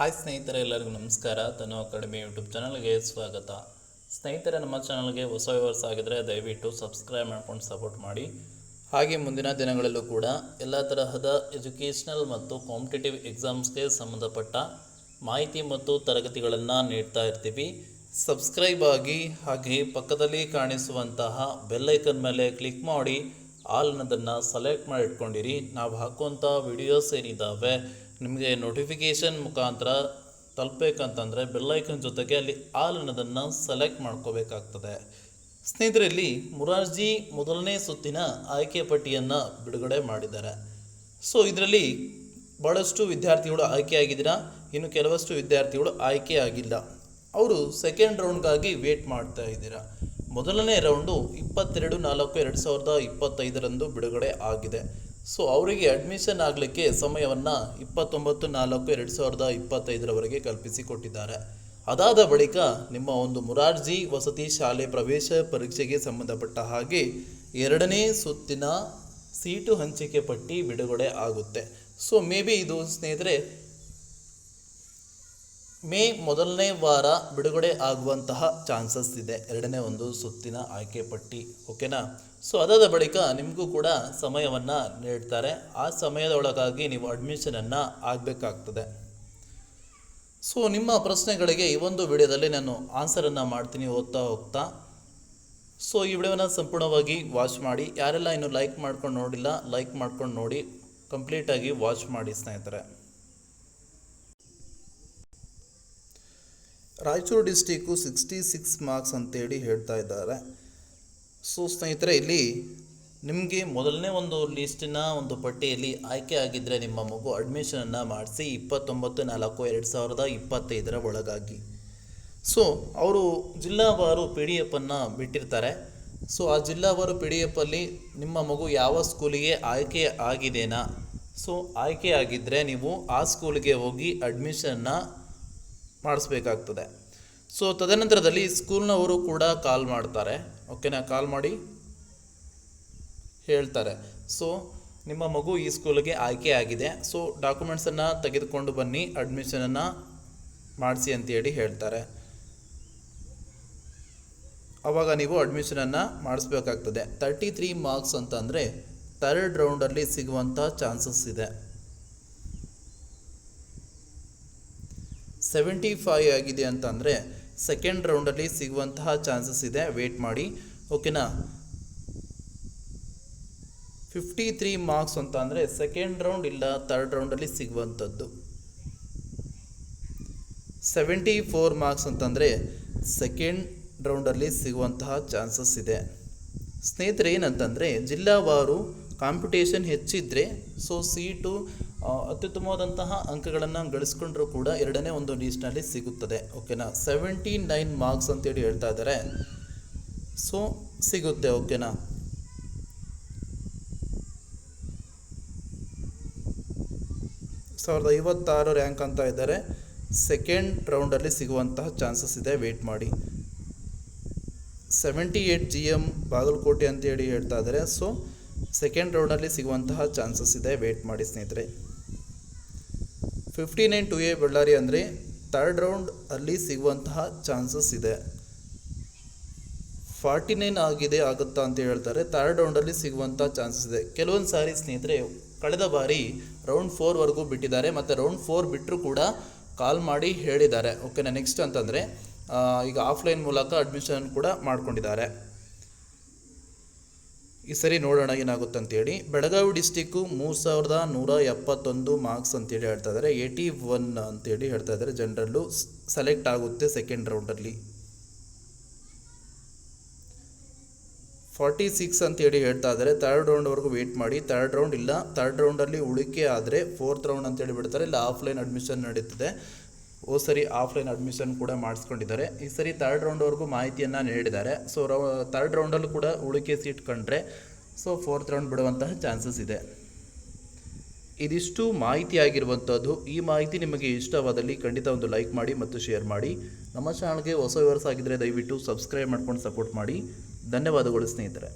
Hi ಸ್ನೇಹಿತರೆ, ಎಲ್ಲರಿಗೂ ನಮಸ್ಕಾರ. ತನು ಅಕಾಡೆಮಿ ಯೂಟ್ಯೂಬ್ ಚಾನಲ್ಗೆ ಸ್ವಾಗತ. ಸ್ನೇಹಿತರೆ, ನಮ್ಮ ಚಾನಲ್ಗೆ ಹೊಸ ವ್ಯೂವರ್ಸ್ ಆಗಿದ್ದರೆ ದಯವಿಟ್ಟು ಸಬ್ಸ್ಕ್ರೈಬ್ ಮಾಡ್ಕೊಂಡು ಸಪೋರ್ಟ್ ಮಾಡಿ. ಹಾಗೆ ಮುಂದಿನ ದಿನಗಳಲ್ಲೂ ಕೂಡ ಎಲ್ಲ ತರಹದ ಎಜುಕೇಷನಲ್ ಮತ್ತು ಕಾಂಪಿಟೇಟಿವ್ ಎಕ್ಸಾಮ್ಸ್ಗೆ ಸಂಬಂಧಪಟ್ಟ ಮಾಹಿತಿ ಮತ್ತು ತರಗತಿಗಳನ್ನು ನೀಡ್ತಾ ಇರ್ತೀವಿ. ಸಬ್ಸ್ಕ್ರೈಬ್ ಆಗಿ, ಹಾಗೆ ಪಕ್ಕದಲ್ಲಿ ಕಾಣಿಸುವಂತಹ ಬೆಲ್ಲೈಕನ್ ಮೇಲೆ ಕ್ಲಿಕ್ ಮಾಡಿ ಆಲ್ ಅನ್ನೋದನ್ನು ಸೆಲೆಕ್ಟ್ ಮಾಡಿ ಇಟ್ಕೊಂಡಿರಿ. ನಾವು ಹಾಕುವಂಥ ವಿಡಿಯೋಸ್ ಏನಿದ್ದಾವೆ ನಿಮಗೆ ನೋಟಿಫಿಕೇಷನ್ ಮುಖಾಂತರ ತಲುಪಬೇಕಂತಂದರೆ ಬೆಲ್ಲೈಕನ್ ಜೊತೆಗೆ ಅಲ್ಲಿ ಆಲ್ ಅನ್ನೋದನ್ನು ಸೆಲೆಕ್ಟ್ ಮಾಡ್ಕೋಬೇಕಾಗ್ತದೆ. ಸ್ನೇಹಿತರೆ, ಇಲ್ಲಿ ಮುರಾರ್ಜಿ ಮೊದಲನೇ ಸುತ್ತಿನ ಆಯ್ಕೆ ಪಟ್ಟಿಯನ್ನು ಬಿಡುಗಡೆ ಮಾಡಿದ್ದಾರೆ. ಸೊ ಇದರಲ್ಲಿ ಭಾಳಷ್ಟು ವಿದ್ಯಾರ್ಥಿಗಳು ಆಯ್ಕೆಯಾಗಿದ್ದೀರಾ, ಇನ್ನು ಕೆಲವಷ್ಟು ವಿದ್ಯಾರ್ಥಿಗಳು ಆಯ್ಕೆ ಆಗಿಲ್ಲ. ಅವರು ಸೆಕೆಂಡ್ ರೌಂಡ್ಗಾಗಿ ವೇಟ್ ಮಾಡ್ತಾ ಇದ್ದೀರಾ. ಮೊದಲನೇ ರೌಂಡು 22/4/2025 ಬಿಡುಗಡೆ ಆಗಿದೆ. ಸೊ ಅವರಿಗೆ ಅಡ್ಮಿಷನ್ ಆಗಲಿಕ್ಕೆ ಸಮಯವನ್ನು 29/4/2025 ಕಲ್ಪಿಸಿಕೊಟ್ಟಿದ್ದಾರೆ. ಅದಾದ ಬಳಿಕ ನಿಮ್ಮ ಒಂದು ಮುರಾರ್ಜಿ ವಸತಿ ಶಾಲೆ ಪ್ರವೇಶ ಪರೀಕ್ಷೆಗೆ ಸಂಬಂಧಪಟ್ಟ ಹಾಗೆ ಎರಡನೇ ಸುತ್ತಿನ ಸೀಟು ಹಂಚಿಕೆ ಪಟ್ಟಿ ಬಿಡುಗಡೆ ಆಗುತ್ತೆ. ಸೊ ಮೇ ಬಿ ಇದು ಸ್ನೇಹಿತರೆ ಮೇ ಮೊದಲನೇ ವಾರ ಬಿಡುಗಡೆ ಆಗುವಂತಹ ಚಾನ್ಸಸ್ ಇದೆ, ಎರಡನೇ ಒಂದು ಸುತ್ತಿನ ಆಯ್ಕೆ ಪಟ್ಟಿ. ಓಕೆನಾ? ಸೊ ಅದಾದ ಬಳಿಕ ನಿಮಗೂ ಕೂಡ ಸಮಯವನ್ನು ನೀಡ್ತಾರೆ. ಆ ಸಮಯದ ಒಳಗಾಗಿ ನೀವು ಅಡ್ಮಿಷನನ್ನು ಆಗಬೇಕಾಗ್ತದೆ. ಸೊ ನಿಮ್ಮ ಪ್ರಶ್ನೆಗಳಿಗೆ ಈ ಒಂದು ವಿಡಿಯೋದಲ್ಲಿ ನಾನು ಆನ್ಸರನ್ನು ಮಾಡ್ತೀನಿ ಓದ್ತಾ ಹೋಗ್ತಾ. ಸೊ ಈ ವಿಡಿಯೋನ ಸಂಪೂರ್ಣವಾಗಿ ವಾಚ್ ಮಾಡಿ. ಯಾರೆಲ್ಲ ಇನ್ನೂ ಲೈಕ್ ಮಾಡ್ಕೊಂಡು ನೋಡಿಲ್ಲ, ಲೈಕ್ ಮಾಡ್ಕೊಂಡು ನೋಡಿ, ಕಂಪ್ಲೀಟಾಗಿ ವಾಚ್ ಮಾಡಿ ಸ್ನೇಹಿತರೆ. ರಾಯಚೂರು ಡಿಸ್ಟಿಕ್ಕು 66 ಮಾರ್ಕ್ಸ್ ಅಂತೇಳಿ ಹೇಳ್ತಾ ಇದ್ದಾರೆ. ಸೊ ಸ್ನೇಹಿತರೆ, ಇಲ್ಲಿ ನಿಮಗೆ ಮೊದಲನೇ ಒಂದು ಲಿಸ್ಟಿನ ಒಂದು ಪಟ್ಟಿಯಲ್ಲಿ ಆಯ್ಕೆ ಆಗಿದ್ದರೆ ನಿಮ್ಮ ಮಗು ಅಡ್ಮಿಷನನ್ನು ಮಾಡಿಸಿ 29/4/2025 ಒಳಗಾಗಿ. ಸೊ ಅವರು ಜಿಲ್ಲಾವಾರು PDF ಬಿಟ್ಟಿರ್ತಾರೆ. ಸೊ ಆ ಜಿಲ್ಲಾವಾರು PDF ನಿಮ್ಮ ಮಗು ಯಾವ ಸ್ಕೂಲಿಗೆ ಆಯ್ಕೆ ಆಗಿದೆನಾ, ಸೊ ಆಯ್ಕೆ ಆಗಿದ್ದರೆ ನೀವು ಆ ಸ್ಕೂಲಿಗೆ ಹೋಗಿ ಅಡ್ಮಿಷನ್ನ ಮಾಡಿಸ್ಬೇಕಾಗ್ತದೆ. ಸೊ ತದನಂತರದಲ್ಲಿ ಸ್ಕೂಲ್ನವರು ಕೂಡ ಕಾಲ್ ಮಾಡ್ತಾರೆ. ಓಕೆನಾ? ಕಾಲ್ ಮಾಡಿ ಹೇಳ್ತಾರೆ, ಸೊ ನಿಮ್ಮ ಮಗು ಈ ಸ್ಕೂಲಿಗೆ ಆಯ್ಕೆ ಆಗಿದೆ, ಸೊ ಡಾಕ್ಯುಮೆಂಟ್ಸನ್ನು ತೆಗೆದುಕೊಂಡು ಬನ್ನಿ, ಅಡ್ಮಿಷನನ್ನು ಮಾಡಿಸಿ ಅಂತೇಳಿ ಹೇಳ್ತಾರೆ. ಆವಾಗ ನೀವು ಅಡ್ಮಿಷನನ್ನು ಮಾಡಿಸ್ಬೇಕಾಗ್ತದೆ. 33 ಮಾರ್ಕ್ಸ್ ಅಂತಂದರೆ ಥರ್ಡ್ ರೌಂಡಲ್ಲಿ ಸಿಗುವಂಥ ಚಾನ್ಸಸ್ ಇದೆ. 75 ಆಗಿದೆ ಅಂತಂದರೆ ಸೆಕೆಂಡ್ ರೌಂಡಲ್ಲಿ ಸಿಗುವಂತಹ ಚಾನ್ಸಸ್ ಇದೆ, ವೇಟ್ ಮಾಡಿ. ಓಕೆನಾ? 53 ಮಾರ್ಕ್ಸ್ ಅಂತ ಅಂದರೆ ಸೆಕೆಂಡ್ ರೌಂಡ್ ಇಲ್ಲ ಥರ್ಡ್ ರೌಂಡಲ್ಲಿ ಸಿಗುವಂಥದ್ದು. 74 ಮಾರ್ಕ್ಸ್ ಅಂತಂದರೆ ಸೆಕೆಂಡ್ ರೌಂಡಲ್ಲಿ ಸಿಗುವಂತಹ ಚಾನ್ಸಸ್ ಇದೆ. ಸ್ನೇಹಿತರೆ, ಏನಂತಂದರೆ ಜಿಲ್ಲಾವಾರು ಕಾಂಪಿಟೇಷನ್ ಹೆಚ್ಚಿದ್ದರೆ ಸೊ ಸೀಟು ಅತ್ಯುತ್ತಮವಾದಂತಹ ಅಂಕಗಳನ್ನು ಗಳಿಸ್ಕೊಂಡ್ರೂ ಕೂಡ ಎರಡನೇ ಒಂದು ಲೀಸ್ಟ್ನಲ್ಲಿ ಸಿಗುತ್ತದೆ. ಓಕೆನಾ? 79 ಮಾರ್ಕ್ಸ್ ಅಂತೇಳಿ ಹೇಳ್ತಾ ಇದ್ದಾರೆ. ಸೊ ಸಿಗುತ್ತೆ. ಓಕೆನಾ? ಸಾವಿರದ 56 ರ್ಯಾಂಕ್ ಅಂತ ಇದ್ದಾರೆ. ಸೆಕೆಂಡ್ ರೌಂಡಲ್ಲಿ ಸಿಗುವಂತಹ ಚಾನ್ಸಸ್ ಇದೆ, ವೇಟ್ ಮಾಡಿ. 78 GM ಬಾಗಲಕೋಟೆ ಅಂತೇಳಿ ಹೇಳ್ತಾ ಇದ್ದಾರೆ. ಸೊ ಸೆಕೆಂಡ್ ರೌಂಡಲ್ಲಿ ಸಿಗುವಂತಹ ಚಾನ್ಸಸ್ ಇದೆ, ವೇಟ್ ಮಾಡಿ ಸ್ನೇಹಿತರೆ. 59 2A ಬಳ್ಳಾರಿ ಅಂದರೆ ಥರ್ಡ್ ರೌಂಡ್ ಅಲ್ಲಿ ಸಿಗುವಂತಹ ಚಾನ್ಸಸ್ ಇದೆ. 49 ಆಗುತ್ತಾ ಅಂತ ಹೇಳ್ತಾರೆ, ಥರ್ಡ್ ರೌಂಡಲ್ಲಿ ಸಿಗುವಂಥ ಚಾನ್ಸಸ್ ಇದೆ. ಕೆಲವೊಂದು ಸಾರಿ ಸ್ನೇಹಿತರೆ ಕಳೆದ ಬಾರಿ ರೌಂಡ್ 4ವರೆಗೂ ಬಿಟ್ಟಿದ್ದಾರೆ, ಮತ್ತು ರೌಂಡ್ 4 ಬಿಟ್ಟರೂ ಕೂಡ ಕಾಲ್ ಮಾಡಿ ಹೇಳಿದ್ದಾರೆ. ಓಕೆನಾ? ನೆಕ್ಸ್ಟ್ ಅಂತಂದರೆ ಈಗ ಆಫ್ಲೈನ್ ಮೂಲಕ ಅಡ್ಮಿಷನ್ ಕೂಡ ಮಾಡ್ಕೊಂಡಿದ್ದಾರೆ. ಈ ಸರಿ ನೋಡೋಣ ಏನಾಗುತ್ತೆ ಅಂತೇಳಿ. ಬೆಳಗಾವಿ ಡಿಸ್ಟಿಕ್ಕು 3171 ಮಾರ್ಕ್ಸ್ ಅಂತೇಳಿ ಹೇಳ್ತಾ ಇದ್ದಾರೆ. 81 ಅಂತೇಳಿ ಹೇಳ್ತಾ ಇದ್ದಾರೆ. ಜನರಲ್ಲು ಸೆಲೆಕ್ಟ್ ಆಗುತ್ತೆ ಸೆಕೆಂಡ್ ರೌಂಡಲ್ಲಿ. 46 ಅಂತೇಳಿ ಹೇಳ್ತಾ ಇದ್ದಾರೆ. ಥರ್ಡ್ ರೌಂಡ್ವರೆಗೂ ವೇಟ್ ಮಾಡಿ. ಥರ್ಡ್ ರೌಂಡ್ ಇಲ್ಲ, ಥರ್ಡ್ ರೌಂಡಲ್ಲಿ ಉಳಿಕೆ ಆದರೆ ಫೋರ್ತ್ ರೌಂಡ್ ಅಂತೇಳಿ ಬಿಡ್ತಾರೆ, ಇಲ್ಲ ಆಫ್ಲೈನ್ ಅಡ್ಮಿಷನ್ ನಡೀತದೆ. ಸರಿ ಆಫ್ಲೈನ್ ಅಡ್ಮಿಷನ್ ಕೂಡ ಮಾಡಿಸ್ಕೊಂಡಿದ್ದಾರೆ. ಈ ಸರಿ ಥರ್ಡ್ ರೌಂಡ್ವರೆಗೂ ಮಾಹಿತಿಯನ್ನು ನೀಡಿದ್ದಾರೆ. ಸೊ ಥರ್ಡ್ ರೌಂಡಲ್ಲೂ ಕೂಡ ಉಳಿಕೆ ಸೀಟ್ ಕಂಡ್ರೆ ಸೊ ಫೋರ್ತ್ ರೌಂಡ್ ಬಿಡುವಂತಹ ಚಾನ್ಸಸ್ ಇದೆ. ಇದಿಷ್ಟು ಮಾಹಿತಿ ಆಗಿರುವಂಥದ್ದು. ಈ ಮಾಹಿತಿ ನಿಮಗೆ ಇಷ್ಟವಾದಲ್ಲಿ ಖಂಡಿತ ಒಂದು ಲೈಕ್ ಮಾಡಿ ಮತ್ತು ಶೇರ್ ಮಾಡಿ. ನಮ್ಮ ಚಾನಲ್ಗೆ ಹೊಸ ವ್ಯೂವರ್ಸ್ ಆಗಿದ್ದರೆ ದಯವಿಟ್ಟು ಸಬ್ಸ್ಕ್ರೈಬ್ ಮಾಡ್ಕೊಂಡು ಸಪೋರ್ಟ್ ಮಾಡಿ. ಧನ್ಯವಾದಗಳು ಸ್ನೇಹಿತರೆ.